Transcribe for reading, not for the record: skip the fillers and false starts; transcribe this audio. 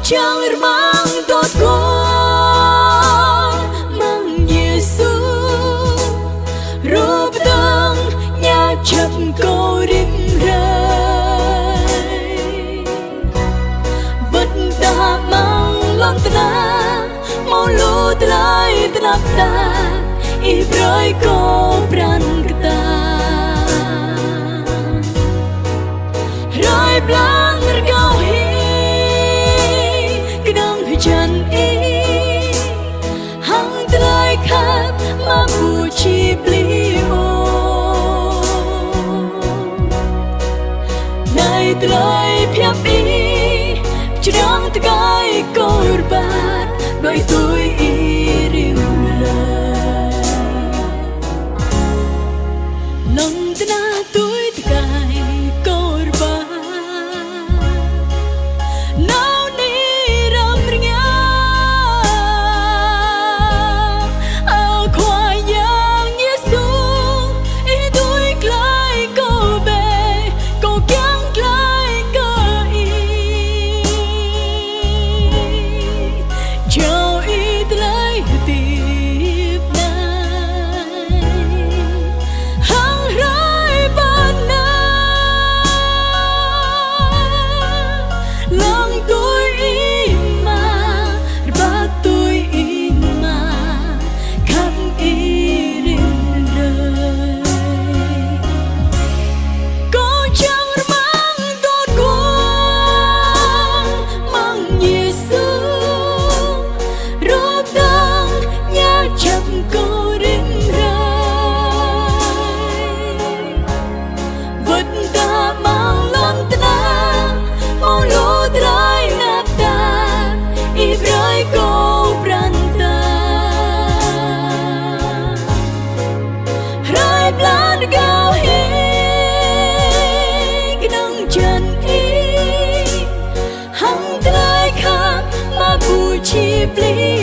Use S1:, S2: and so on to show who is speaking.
S1: chẳng mang tốt con mang Giêsu rúp tăng nhà chập câu đêm rơi vật ta mang lon ta mau lô trai tnap ta Ibroy ko pran kita Rồi blang rgau hi Kedang hujan Hang terai khap ma puji beliau Nai terai phiap Chedang tegai korban Đôi tôi iring lời Lòng tena tôi tegai korban Nau ni ram ringa Ao khoa yang Giêsu I tôi klai cô bề Cô kiang klai cơ y Chào y tlai tiếp nay Hang rai ban na Lang tôi ima Ba tôi ima Khắp irin đời Cô chẳng mang tốt con Mang Giêsu Rốt tăng nhà chập cô đêm rơi Vật ta mang lon ta Mau lô trai nạp ta Ibroy cô pran ta Rai plan gao hi Kedang chân Hang trai khap ma puji beliau